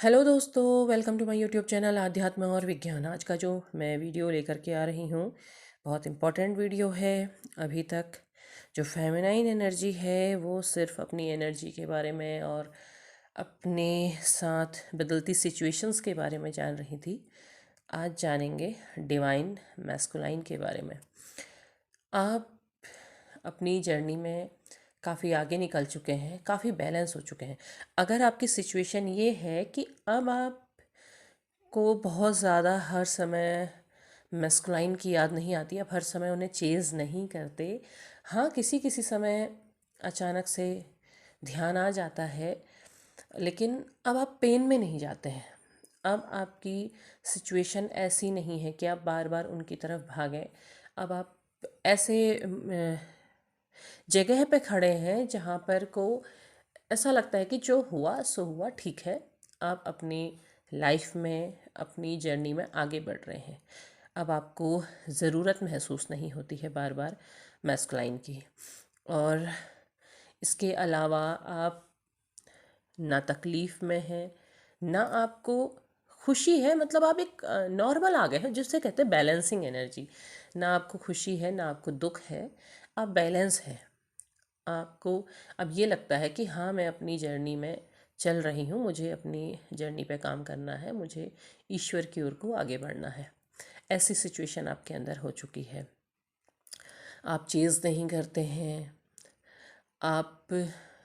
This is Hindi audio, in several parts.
हेलो दोस्तों, welcome to my YouTube channel आध्यात्म और विज्ञान। आज का जो मैं वीडियो लेकर के आ रही हूँ बहुत इम्पोर्टेंट वीडियो है। अभी तक जो फेमिनाइन एनर्जी है वो सिर्फ अपनी एनर्जी के बारे में और अपने साथ बदलती सिचुएशंस के बारे में जान रही थी। आज जानेंगे डिवाइन मैस्कुलाइन के बारे में। आप अपनी जर्नी में काफ़ी आगे निकल चुके हैं, काफ़ी बैलेंस हो चुके हैं। अगर आपकी सिचुएशन ये है कि अब आप को बहुत ज़्यादा हर समय मस्कुलाइन की याद नहीं आती, आप हर समय उन्हें चेज़ नहीं करते। हाँ, किसी किसी समय अचानक से ध्यान आ जाता है, लेकिन अब आप पेन में नहीं जाते हैं। अब आपकी सिचुएशन ऐसी नहीं है कि आप बार बार उनकी तरफ भागें। अब आप ऐसे जगह पे खड़े हैं जहाँ पर को ऐसा लगता है कि जो हुआ सो हुआ, ठीक है। आप अपनी लाइफ में अपनी जर्नी में आगे बढ़ रहे हैं। अब आपको ज़रूरत महसूस नहीं होती है बार बार मैस्कुलाइन की। और इसके अलावा आप ना तकलीफ़ में हैं, ना आपको खुशी है। मतलब आप एक नॉर्मल आ गए हैं, जिससे कहते हैं बैलेंसिंग एनर्जी। ना आपको खुशी है, ना आपको दुख है, आप बैलेंस है। आपको अब ये लगता है कि हाँ, मैं अपनी जर्नी में चल रही हूँ, मुझे अपनी जर्नी पे काम करना है, मुझे ईश्वर की ओर को आगे बढ़ना है। ऐसी सिचुएशन आपके अंदर हो चुकी है। आप चेज़ नहीं करते हैं, आप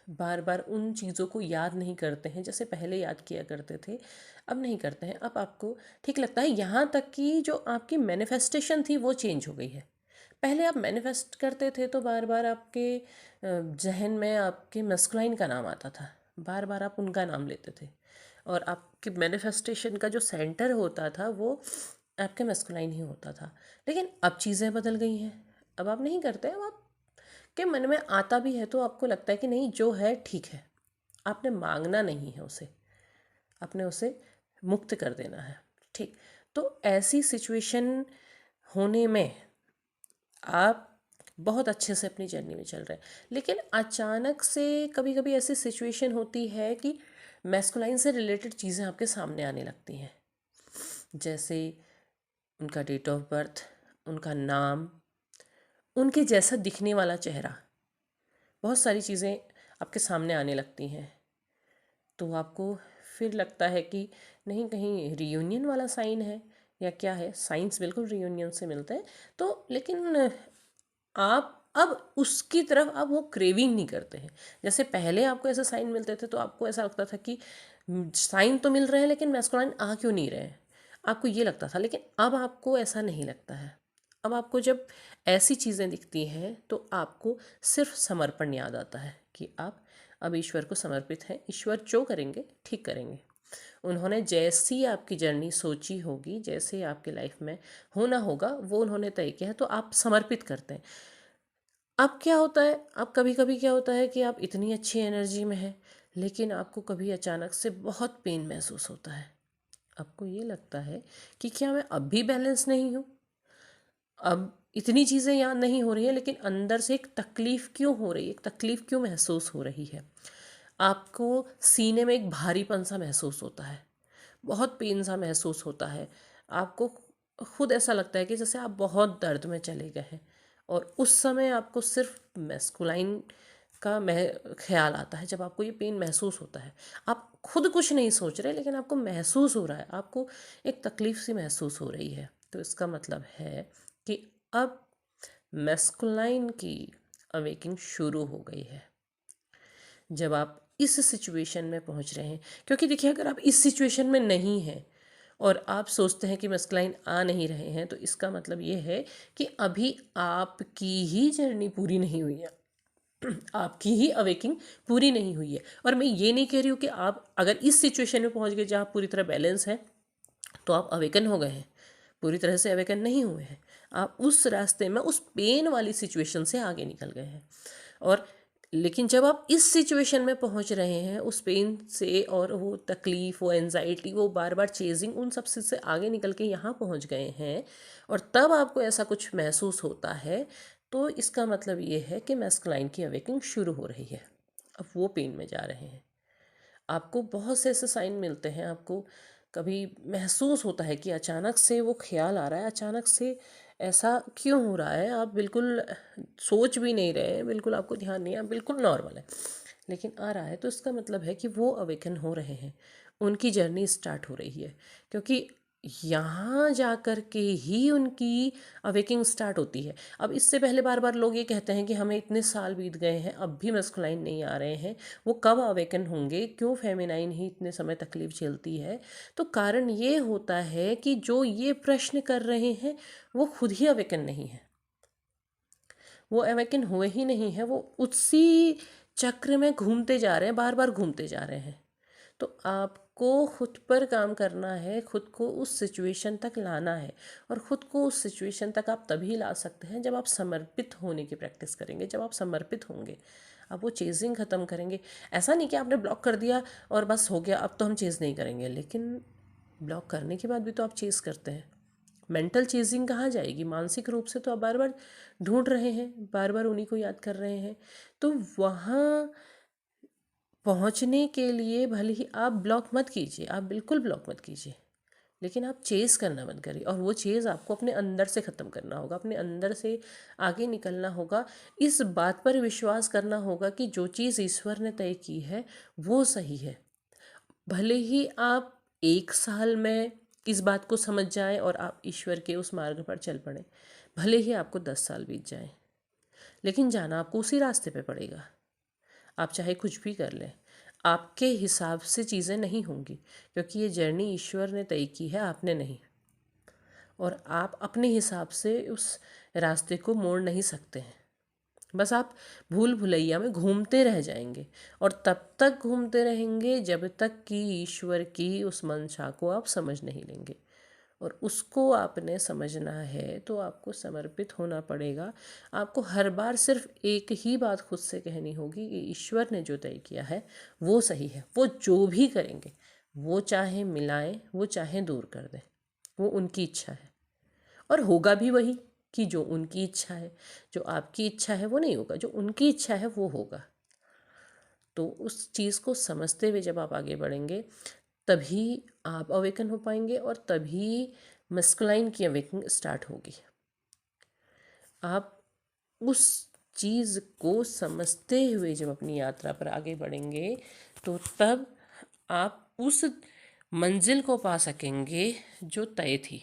बार बार उन चीज़ों को याद नहीं करते हैं जैसे पहले याद किया करते थे। अब नहीं करते हैं। अब आपको ठीक लगता है, यहाँ तक कि जो आपकी मैनिफेस्टेशन थी वो चेंज हो गई है। पहले आप मैनिफेस्ट करते थे तो बार बार आपके जहन में आपके मस्कुलाइन का नाम आता था, बार बार आप उनका नाम लेते थे, और आपके मैनिफेस्टेशन का जो सेंटर होता था वो आपके मस्कुलाइन ही होता था। लेकिन अब चीज़ें बदल गई हैं। अब आप नहीं करते। अब आप के मन में आता भी है तो आपको लगता है कि नहीं, जो है ठीक है। आपने मांगना नहीं है उसे, आपने उसे मुक्त कर देना है। ठीक। तो ऐसी सिचुएशन होने में आप बहुत अच्छे से अपनी जर्नी में चल रहे हैं, लेकिन अचानक से कभी कभी ऐसी सिचुएशन होती है कि मैस्कुलाइन से रिलेटेड चीज़ें आपके सामने आने लगती हैं, जैसे उनका डेट ऑफ बर्थ, उनका नाम, उनके जैसा दिखने वाला चेहरा। बहुत सारी चीज़ें आपके सामने आने लगती हैं। तो आपको फिर लगता है कि नहीं, कहीं रियूनियन वाला साइन है या क्या है। साइंस बिल्कुल रियूनियन से मिलते हैं। तो लेकिन आप अब उसकी तरफ अब वो क्रेविंग नहीं करते हैं। जैसे पहले आपको ऐसे साइन मिलते थे तो आपको ऐसा लगता था कि साइन तो मिल रहे हैं लेकिन मैस्कुलाइन आ क्यों नहीं रहे हैं, आपको ये लगता था। लेकिन अब आपको ऐसा नहीं लगता है। अब आपको जब ऐसी चीज़ें दिखती हैं तो आपको सिर्फ समर्पण याद आता है कि आप अब ईश्वर को समर्पित हैं। ईश्वर जो करेंगे ठीक करेंगे। उन्होंने जैसी आपकी जर्नी सोची होगी, जैसे आपकी लाइफ में होना होगा, वो उन्होंने तय किया है, तो आप समर्पित करते हैं। अब क्या होता है, अब कभी कभी क्या होता है कि आप इतनी अच्छी एनर्जी में हैं, लेकिन आपको कभी अचानक से बहुत पेन महसूस होता है। आपको ये लगता है कि क्या मैं अब भी बैलेंस नहीं हूँ। अब इतनी चीज़ें याद नहीं हो रही है, लेकिन अंदर से एक तकलीफ़ क्यों हो रही है, एक तकलीफ़ क्यों महसूस हो रही है। आपको सीने में एक भारीपन सा महसूस होता है, बहुत पेन सा महसूस होता है। आपको खुद ऐसा लगता है कि जैसे आप बहुत दर्द में चले गए हैं, और उस समय आपको सिर्फ मैस्कुलाइन का ख्याल आता है। जब आपको ये पेन महसूस होता है, आप खुद कुछ नहीं सोच रहे, लेकिन आपको महसूस हो रहा है, आपको एक तकलीफ़ सी महसूस हो रही है। तो इसका मतलब है कि अब मैस्कुलाइन की अवेकिंग शुरू हो गई है। जब आप इस सिचुएशन में पहुंच रहे हैं, क्योंकि देखिए, अगर आप इस सिचुएशन में नहीं हैं और आप सोचते हैं कि मस्कुलाइन आ नहीं रहे हैं, तो इसका मतलब ये है कि अभी आपकी ही जर्नी पूरी नहीं हुई है, आपकी ही अवेकिंग पूरी नहीं हुई है। और मैं ये नहीं कह रही हूँ कि आप अगर इस सिचुएशन में पहुंच गए जहाँ पूरी तरह बैलेंस है तो आप अवेकन हो गए हैं। पूरी तरह से अवेकन नहीं हुए हैं। आप उस रास्ते में उस पेन वाली सिचुएशन से आगे निकल गए हैं। और लेकिन जब आप इस सिचुएशन में पहुंच रहे हैं उस पेन से, और वो तकलीफ़, वो एनजाइटी, वो बार बार चेजिंग, उन सब से आगे निकल के यहाँ पहुंच गए हैं, और तब आपको ऐसा कुछ महसूस होता है, तो इसका मतलब ये है कि मैस्कुलाइन की अवेकिंग शुरू हो रही है। अब वो पेन में जा रहे हैं। आपको बहुत से ऐसे साइन मिलते हैं, आपको कभी महसूस होता है कि अचानक से वो ख्याल आ रहा है, अचानक से ऐसा क्यों हो रहा है, आप बिल्कुल सोच भी नहीं रहे हैं, बिल्कुल आपको ध्यान नहीं है, आप बिल्कुल नॉर्मल है, लेकिन आ रहा है, तो इसका मतलब है कि वो अवेकन हो रहे हैं, उनकी जर्नी स्टार्ट हो रही है। क्योंकि यहाँ जा कर के ही उनकी अवेकिंग स्टार्ट होती है। अब इससे पहले बार बार लोग ये कहते हैं कि हमें इतने साल बीत गए हैं, अब भी मस्कुलाइन नहीं आ रहे हैं, वो कब अवेकन होंगे, क्यों फेमिनाइन ही इतने समय तकलीफ झेलती है। तो कारण ये होता है कि जो ये प्रश्न कर रहे हैं वो खुद ही अवेकन नहीं है, वो अवेकन हुए ही नहीं है, वो उसी चक्र में घूमते जा रहे हैं, बार बार घूमते जा रहे हैं। तो आपको खुद पर काम करना है, खुद को उस सिचुएशन तक लाना है, और ख़ुद को उस सिचुएशन तक आप तभी ला सकते हैं जब आप समर्पित होने की प्रैक्टिस करेंगे, जब आप समर्पित होंगे, आप वो चेजिंग ख़त्म करेंगे। ऐसा नहीं कि आपने ब्लॉक कर दिया और बस हो गया, अब तो हम चेज़ नहीं करेंगे, लेकिन ब्लॉक करने के बाद भी तो आप चेज़ करते हैं। मेंटल चेजिंग कहाँ जाएगी, मानसिक रूप से तो आप बार बार ढूंढ रहे हैं, बार बार उन्हीं को याद कर रहे हैं। तो वहाँ पहुँचने के लिए भले ही आप ब्लॉक मत कीजिए, आप बिल्कुल ब्लॉक मत कीजिए, लेकिन आप चेज़ करना बंद करिए, और वो चेज़ आपको अपने अंदर से ख़त्म करना होगा, अपने अंदर से आगे निकलना होगा। इस बात पर विश्वास करना होगा कि जो चीज़ ईश्वर ने तय की है वो सही है। भले ही आप 1 साल में इस बात को समझ जाएं और आप ईश्वर के उस मार्ग पर चल पड़ें, भले ही आपको 10 साल बीत जाएं, लेकिन जाना आपको उसी रास्ते पे पड़ेगा। आप चाहे कुछ भी कर लें, आपके हिसाब से चीज़ें नहीं होंगी, क्योंकि ये जर्नी ईश्वर ने तय की है, आपने नहीं। और आप अपने हिसाब से उस रास्ते को मोड़ नहीं सकते हैं। बस आप भूल भुलैया में घूमते रह जाएंगे, और तब तक घूमते रहेंगे जब तक कि ईश्वर की उस मंशा को आप समझ नहीं लेंगे। और उसको आपने समझना है तो आपको समर्पित होना पड़ेगा। आपको हर बार सिर्फ एक ही बात खुद से कहनी होगी कि ईश्वर ने जो तय किया है वो सही है। वो जो भी करेंगे, वो चाहे मिलाएं, वो चाहे दूर कर दें, वो उनकी इच्छा है, और होगा भी वही कि जो उनकी इच्छा है। जो आपकी इच्छा है वो नहीं होगा, जो उनकी इच्छा है वो होगा। तो उस चीज़ को समझते हुए जब आप आगे बढ़ेंगे, तभी आप अवेकन हो पाएंगे, और तभी मस्कुलाइन की अवेकनिंग स्टार्ट होगी। आप उस चीज़ को समझते हुए जब अपनी यात्रा पर आगे बढ़ेंगे, तो तब आप उस मंजिल को पा सकेंगे जो तय थी,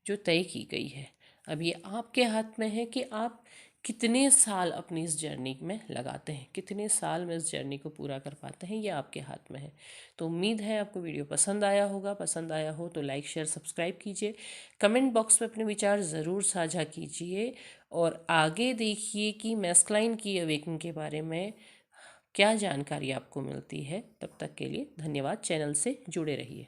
जो तय की गई है। अब ये आपके हाथ में है कि आप कितने साल अपनी इस जर्नी में लगाते हैं, कितने साल में इस जर्नी को पूरा कर पाते हैं, ये आपके हाथ में है। तो उम्मीद है आपको वीडियो पसंद आया होगा। पसंद आया हो तो लाइक शेयर सब्सक्राइब कीजिए, कमेंट बॉक्स में अपने विचार ज़रूर साझा कीजिए, और आगे देखिए कि मैस्कुलाइन की अवेकनिंग के बारे में क्या जानकारी आपको मिलती है। तब तक के लिए धन्यवाद। चैनल से जुड़े रहिए।